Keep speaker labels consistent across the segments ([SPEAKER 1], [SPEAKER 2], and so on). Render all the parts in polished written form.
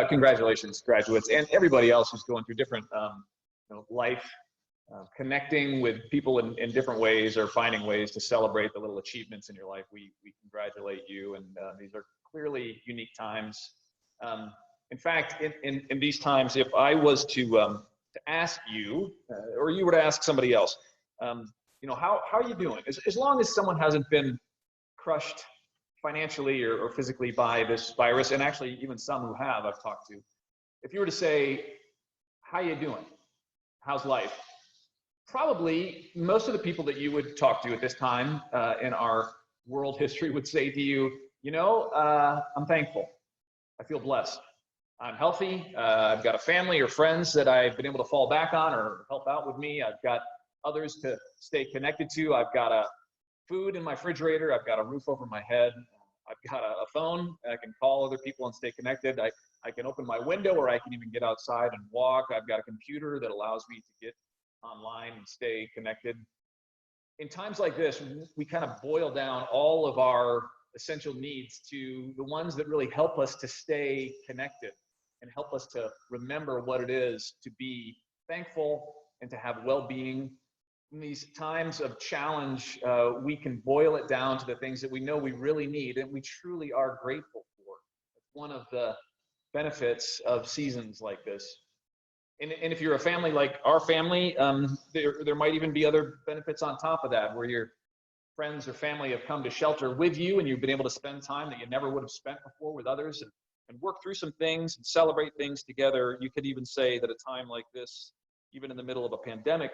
[SPEAKER 1] Congratulations, graduates, and everybody else who's going through different life, connecting with people in different ways or finding ways to celebrate the little achievements in your life. We congratulate you, and these are clearly unique times. In fact, in these times, if I was to ask you, or you were to ask somebody else, how are you doing? As long as someone hasn't been crushed financially or physically by this virus, and actually even some who have, I've talked to, if you were to say, how you doing? How's life? Probably most of the people that you would talk to at this time in our world history would say to you, I'm thankful. I feel blessed. I'm healthy. I've got a family or friends that I've been able to fall back on or help out with me. I've got others to stay connected to. I've got food in my refrigerator. I've got a roof over my head. I've got a phone. I can call other people and stay connected. I can open my window, or I can even get outside and walk. I've got a computer that allows me to get online and stay connected. In times like this, we kind of boil down all of our essential needs to the ones that really help us to stay connected and help us to remember what it is to be thankful and to have well-being. In these times of challenge, we can boil it down to the things that we know we really need and we truly are grateful for. It's one of the benefits of seasons like this. And if you're a family like our family, there might even be other benefits on top of that, where your friends or family have come to shelter with you and you've been able to spend time that you never would have spent before with others and work through some things and celebrate things together. You could even say that a time like this, even in the middle of a pandemic,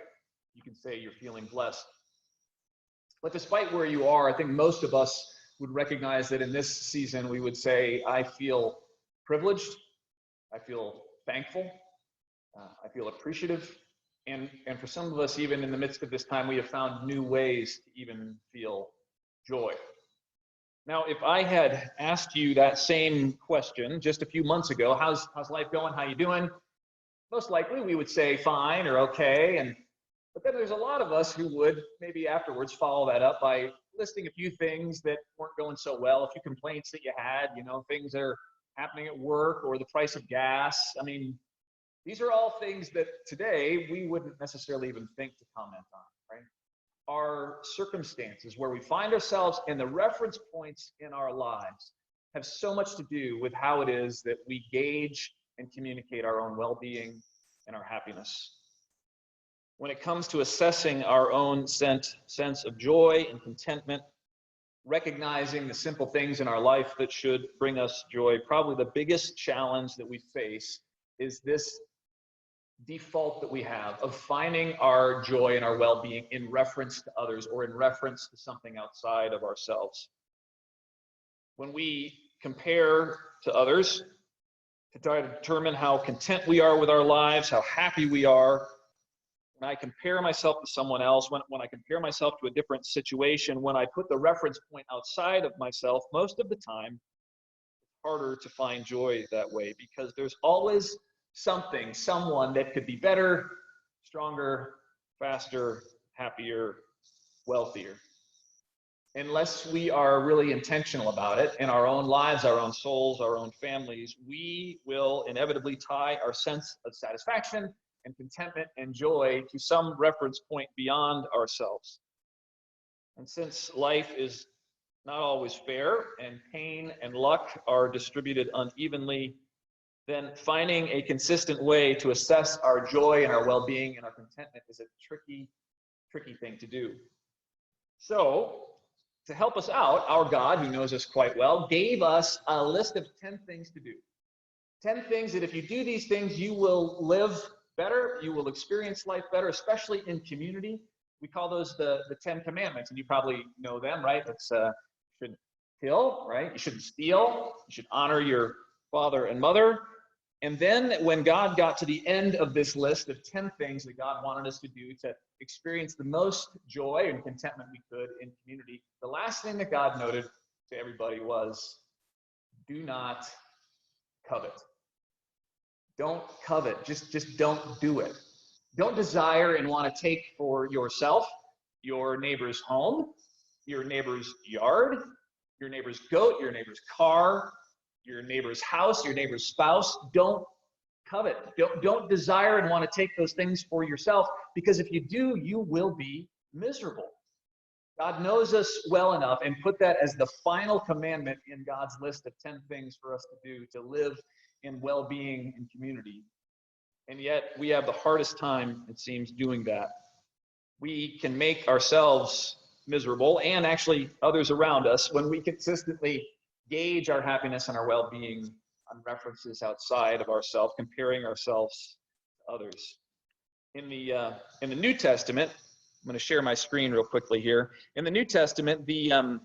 [SPEAKER 1] you can say you're feeling blessed. But despite where you are, I think most of us would recognize that in this season, we would say, I feel privileged, I feel thankful, I feel appreciative. And for some of us, even in the midst of this time, we have found new ways to even feel joy. Now, if I had asked you that same question just a few months ago, how's life going? How you doing? Most likely we would say fine or okay. But then there's a lot of us who would maybe afterwards follow that up by listing a few things that weren't going so well, a few complaints that you had, things that are happening at work or the price of gas. I mean, these are all things that today we wouldn't necessarily even think to comment on, right? Our circumstances, where we find ourselves, and the reference points in our lives have so much to do with how it is that we gauge and communicate our own well-being and our happiness. When it comes to assessing our own sense of joy and contentment, recognizing the simple things in our life that should bring us joy, probably the biggest challenge that we face is this default that we have of finding our joy and our well-being in reference to others or in reference to something outside of ourselves. When we compare to others to try to determine how content we are with our lives, how happy we are, when I compare myself to someone else, when I compare myself to a different situation, when I put the reference point outside of myself, most of the time, it's harder to find joy that way because there's always someone that could be better, stronger, faster, happier, wealthier. Unless we are really intentional about it in our own lives, our own souls, our own families, we will inevitably tie our sense of satisfaction and contentment and joy to some reference point beyond ourselves. And since life is not always fair and pain and luck are distributed unevenly, then finding a consistent way to assess our joy and our well-being and our contentment is a tricky thing to do. So, to help us out, our God, who knows us quite well, gave us a list of 10 things to do. 10 things that if you do these things, you will live better, you will experience life better, especially in community. We call those the 10 commandments, and you probably know them, right? That's you shouldn't kill, right? You shouldn't steal. You should honor your father and mother. And then when God got to the end of this list of 10 things that God wanted us to do to experience the most joy and contentment we could in community, the last thing that God noted to everybody was, do not covet. Don't covet. Just don't do it. Don't desire and want to take for yourself your neighbor's home, your neighbor's yard, your neighbor's goat, your neighbor's car, your neighbor's house, your neighbor's spouse. Don't covet. Don't desire and want to take those things for yourself, because if you do, you will be miserable. God knows us well enough and put that as the final commandment in God's list of 10 things for us to do to live in well-being and community. And yet we have the hardest time, it seems, doing that. We can make ourselves miserable, and actually others around us, when we consistently gauge our happiness and our well-being on references outside of ourselves, comparing ourselves to others. In the New Testament, I'm going to share my screen real quickly here. In the New Testament, the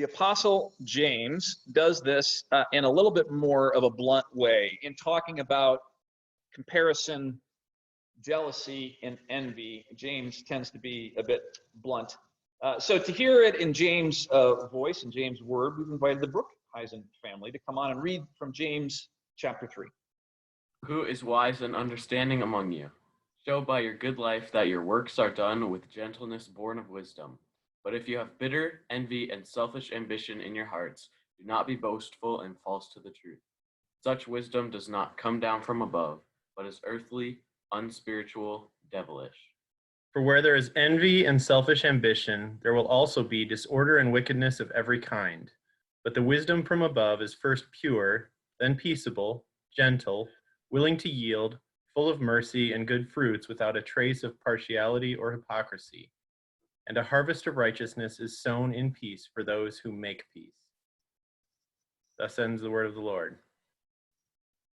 [SPEAKER 1] Apostle James does this in a little bit more of a blunt way in talking about comparison, jealousy, and envy. James tends to be a bit blunt. So to hear it in James' voice and James' word, we've invited the Brookheisen family to come on and read from James chapter 3.
[SPEAKER 2] Who is wise and understanding among you? Show by your good life that your works are done with gentleness born of wisdom. But if you have bitter envy and selfish ambition in your hearts, do not be boastful and false to the truth. Such wisdom does not come down from above, but is earthly, unspiritual, devilish.
[SPEAKER 3] For where there is envy and selfish ambition, there will also be disorder and wickedness of every kind. But the wisdom from above is first pure, then peaceable, gentle, willing to yield, full of mercy and good fruits, without a trace of partiality or hypocrisy. And a harvest of righteousness is sown in peace for those who make peace. Thus ends the word of the Lord.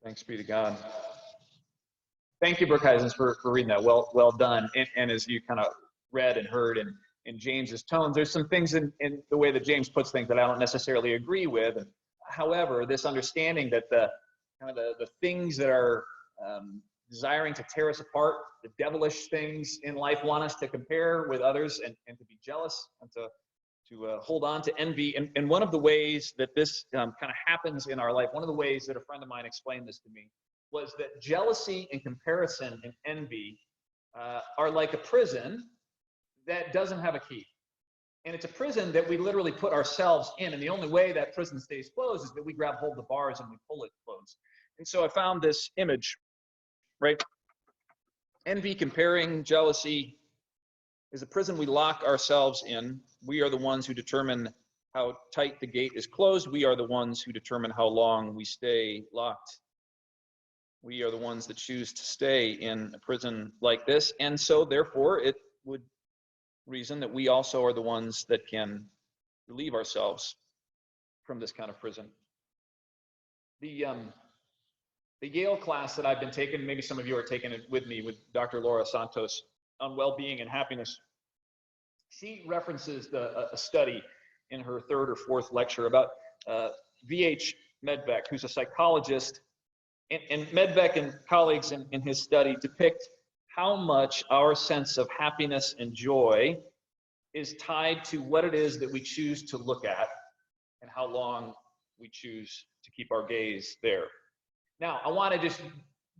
[SPEAKER 1] Thanks be to God. Thank you, Brookheisens, for reading that. Well done. And as you kind of read and heard in James's tones, there's some things in the way that James puts things that I don't necessarily agree with. However, this understanding that the things that are desiring to tear us apart, the devilish things in life, want us to compare with others and to be jealous and to hold on to envy. And one of the ways that this kind of happens in our life, one of the ways that a friend of mine explained this to me, was that jealousy and comparison and envy are like a prison that doesn't have a key. And it's a prison that we literally put ourselves in. And the only way that prison stays closed is that we grab hold of the bars and we pull it closed. And so I found this image, right? Envy, comparing, jealousy is a prison we lock ourselves in. We are the ones who determine how tight the gate is closed. We are the ones who determine how long we stay locked. We are the ones that choose to stay in a prison like this. And so therefore it would reason that we also are the ones that can relieve ourselves from this kind of prison. The Yale class that I've been taking, maybe some of you are taking it with me, with Dr. Laura Santos on well-being and happiness. She references a study in her third or fourth lecture about V.H. Medbeck, who's a psychologist. And Medbeck and colleagues in his study depict how much our sense of happiness and joy is tied to what it is that we choose to look at and how long we choose to keep our gaze there. Now, I want to just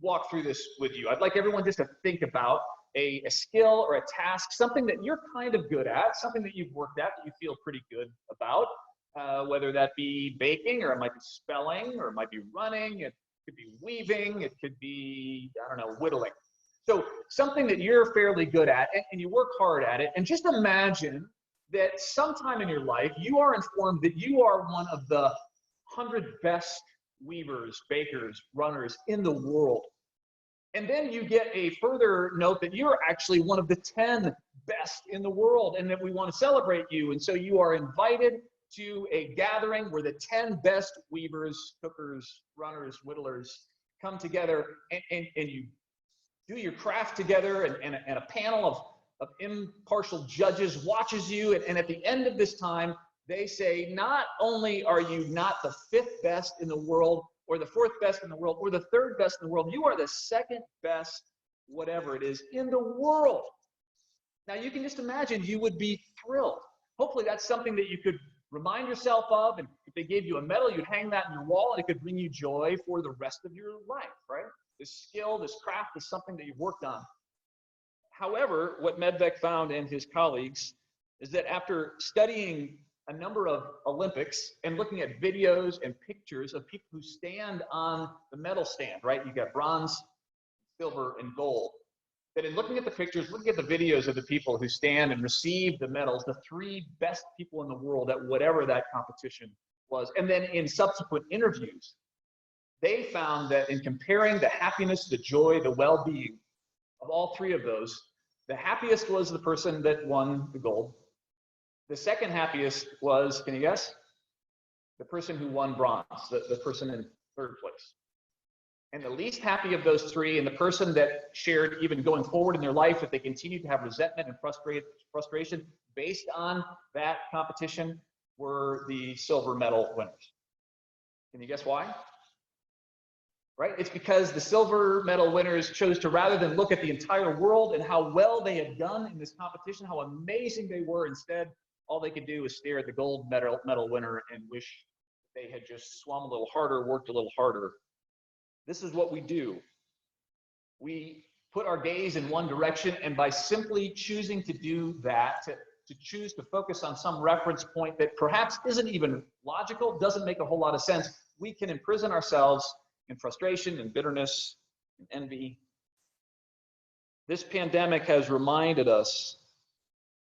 [SPEAKER 1] walk through this with you. I'd like everyone just to think about a skill or a task, something that you're kind of good at, something that you've worked at that you feel pretty good about, whether that be baking, or it might be spelling, or it might be running, it could be weaving, it could be, I don't know, whittling. So something that you're fairly good at and you work hard at it, and just imagine that sometime in your life you are informed that you are one of the 100 best weavers, bakers, runners in the world. And then you get a further note that you're actually one of the 10 best in the world and that we want to celebrate you. And so you are invited to a gathering where the 10 best weavers, cookers, runners, whittlers come together and you do your craft together, and a panel of impartial judges watches you. And at the end of this time, they say, not only are you not the 5th best in the world, or the 4th best in the world, or the 3rd best in the world, you are the 2nd best, whatever it is, in the world. Now you can just imagine you would be thrilled. Hopefully that's something that you could remind yourself of, and if they gave you a medal, you'd hang that in your wall, and it could bring you joy for the rest of your life, right? This skill, this craft is something that you've worked on. However, what Medbeck found and his colleagues is that after studying a number of Olympics and looking at videos and pictures of people who stand on the medal stand, right? You got bronze, silver, and gold. That in looking at the pictures, looking at the videos of the people who stand and receive the medals, the three best people in the world at whatever that competition was, and then in subsequent interviews, they found that in comparing the happiness, the joy, the well-being of all three of those, the happiest was the person that won the gold. The second happiest was, can you guess? The person who won bronze, the person in third place. And the least happy of those three, and the person that shared even going forward in their life, if they continue to have resentment and frustration based on that competition, were the silver medal winners. Can you guess why? Right? It's because the silver medal winners chose to, rather than look at the entire world and how well they had done in this competition, how amazing they were, instead, all they could do was stare at the gold medal winner and wish they had just swum a little harder, worked a little harder. This is what we do. We put our gaze in one direction, and by simply choosing to do that, to choose to focus on some reference point that perhaps isn't even logical, doesn't make a whole lot of sense, we can imprison ourselves in frustration and bitterness and envy. This pandemic has reminded us,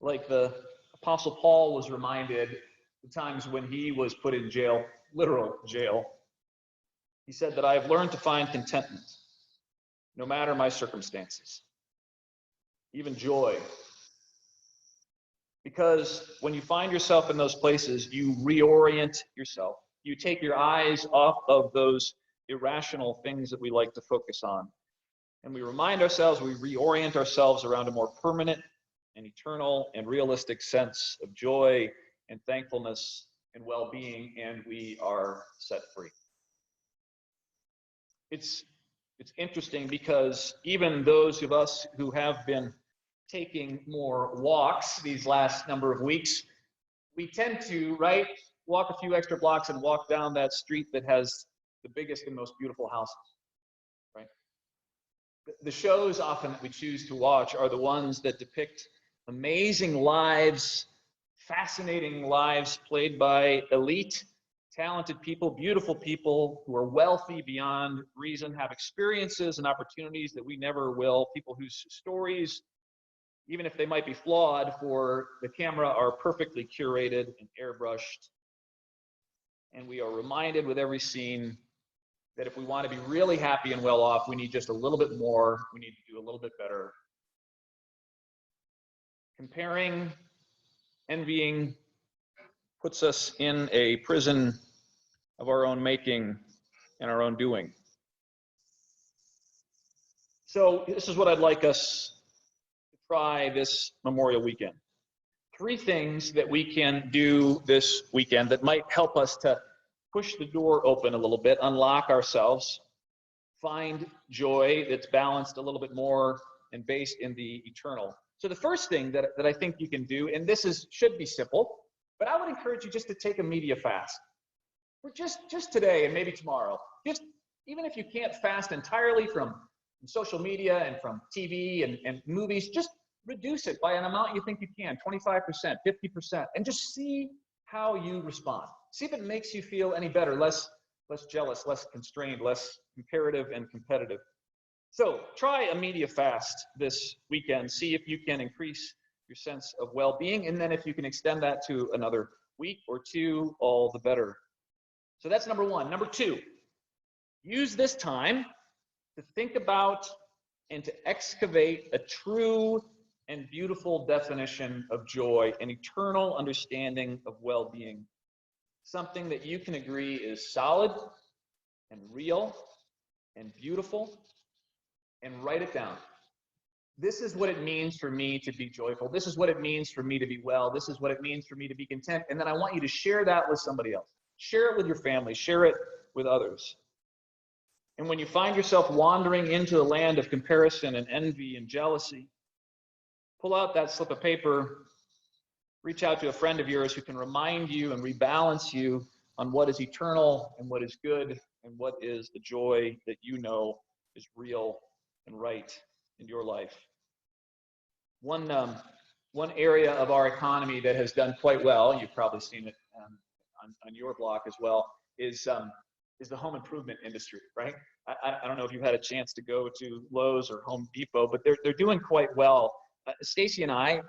[SPEAKER 1] like the Apostle Paul was reminded the times when he was put in jail, literal jail. He said that I have learned to find contentment, no matter my circumstances, even joy. Because when you find yourself in those places, you reorient yourself. You take your eyes off of those irrational things that we like to focus on. And we remind ourselves, we reorient ourselves around a more permanent and eternal and realistic sense of joy and thankfulness and well-being, and we are set free. It's interesting because even those of us who have been taking more walks these last number of weeks, we tend to, right, walk a few extra blocks and walk down that street that has the biggest and most beautiful houses, right? The shows often that we choose to watch are the ones that depict amazing lives, fascinating lives played by elite, talented people, beautiful people who are wealthy beyond reason, have experiences and opportunities that we never will, people whose stories, even if they might be flawed for the camera, are perfectly curated and airbrushed. And we are reminded with every scene that if we want to be really happy and well off, we need just a little bit more. We need to do a little bit better. Comparing, envying, puts us in a prison of our own making and our own doing. So this is what I'd like us to try this Memorial Weekend. 3 things that we can do this weekend that might help us to push the door open a little bit, unlock ourselves, find joy that's balanced a little bit more and based in the eternal. So the first thing that I think you can do, and this should be simple, but I would encourage you just to take a media fast. For just today and maybe tomorrow, just even if you can't fast entirely from social media and from TV and movies, just reduce it by an amount you think you can, 25%, 50%, and just see how you respond. See if it makes you feel any better, less jealous, less constrained, less comparative and competitive. So try a media fast this weekend. See if you can increase your sense of well-being, and then if you can extend that to another week or 2, all the better. So that's number 1. Number 2, use this time to think about and to excavate a true and beautiful definition of joy, an eternal understanding of well-being. Something that you can agree is solid and real and beautiful, and write it down. This is what it means for me to be joyful. This is what it means for me to be well. This is what it means for me to be content. And then I want you to share that with somebody else. Share it with your family. Share it with others. And when you find yourself wandering into the land of comparison and envy and jealousy, pull out that slip of paper, reach out to a friend of yours who can remind you and rebalance you on what is eternal and what is good and what is the joy that you know is real and right in your life. One one area of our economy that has done quite well, you've probably seen it on your block as well, is the home improvement industry, right? I don't know if you've had a chance to go to Lowe's or Home Depot, but they're doing quite well. Stacy and I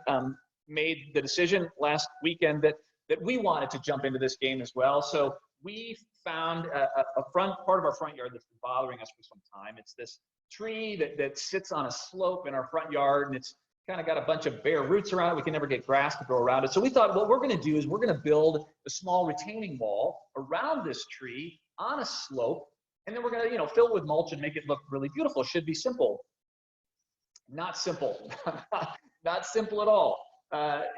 [SPEAKER 1] made the decision last weekend that we wanted to jump into this game as well. So we found a front part of our front yard that's been bothering us for some time. It's this tree that sits on a slope in our front yard, and it's kind of got a bunch of bare roots around it. We can never get grass to grow around it. So we thought what we're going to do is we're going to build a small retaining wall around this tree on a slope, and then we're going to, fill it with mulch and make it look really beautiful. It should be simple. Not simple. Not simple at all.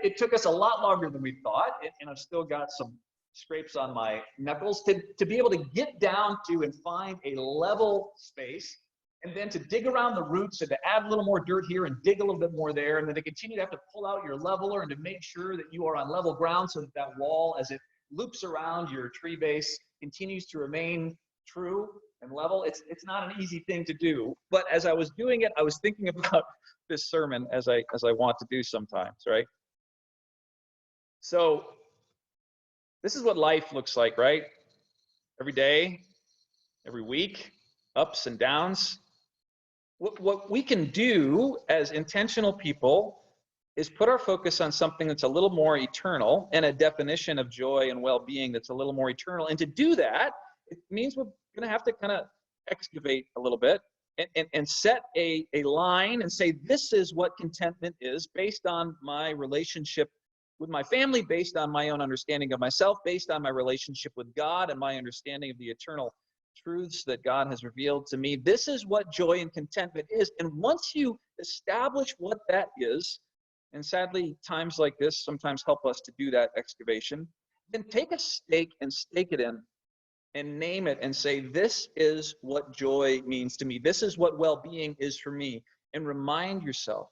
[SPEAKER 1] It took us a lot longer than we thought, and I've still got some scrapes on my knuckles to be able to get down to and find a level space, and then to dig around the roots and to add a little more dirt here and dig a little bit more there, and then to continue to have to pull out your leveler and to make sure that you are on level ground so that wall, as it loops around your tree base, continues to remain true and level. It's not an easy thing to do, but as I was doing it, I was thinking about this sermon as I want to do sometimes, right? So this is what life looks like, right? Every day, every week, ups and downs. What we can do as intentional people is put our focus on something that's a little more eternal and a definition of joy and well-being that's a little more eternal. And to do that, it means we're going to have to kind of excavate a little bit and set a line and say, this is what contentment is based on my relationship with my family, based on my own understanding of myself, based on my relationship with God and my understanding of the eternal truths that God has revealed to me. This is what joy and contentment is. And once you establish what that is, and sadly, times like this sometimes help us to do that excavation, then take a stake and stake it in and name it and say, this is what joy means to me. This is what well-being is for me. And remind yourself,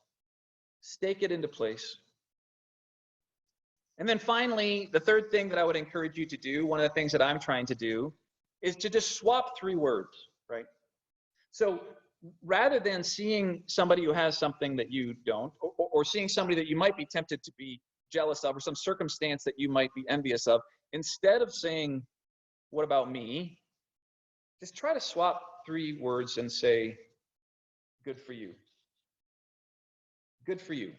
[SPEAKER 1] stake it into place. And then finally, the third thing that I would encourage you to do, one of the things that I'm trying to do, is to just swap 3 words, right? So rather than seeing somebody who has something that you don't, or seeing somebody that you might be tempted to be jealous of, or some circumstance that you might be envious of, instead of saying, what about me? Just try to swap 3 words and say, good for you. Good for you.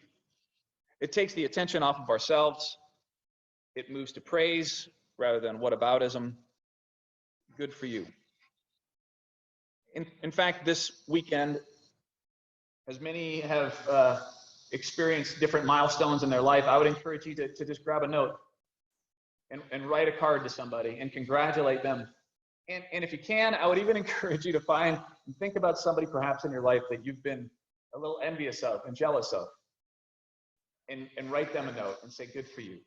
[SPEAKER 1] It takes the attention off of ourselves. It moves to praise rather than whataboutism. Good for you. In fact, this weekend, as many have experienced different milestones in their life, I would encourage you to just grab a note and write a card to somebody and congratulate them. And if you can, I would even encourage you to find and think about somebody perhaps in your life that you've been a little envious of and jealous of. And write them a note and say, good for you.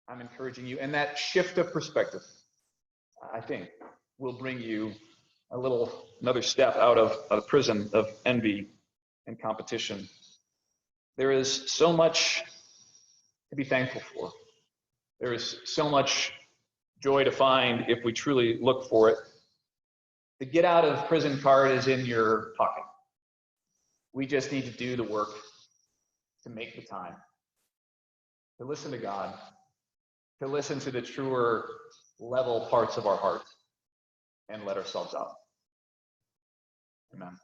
[SPEAKER 1] I'm encouraging you. And that shift of perspective, I think, will bring you another step out of a prison of envy and competition. There is so much to be thankful for. There is so much joy to find if we truly look for it. The get out of prison card is in your pocket. We just need to do the work to make the time, to listen to God, to listen to the truer level parts of our heart, and let ourselves out. Amen.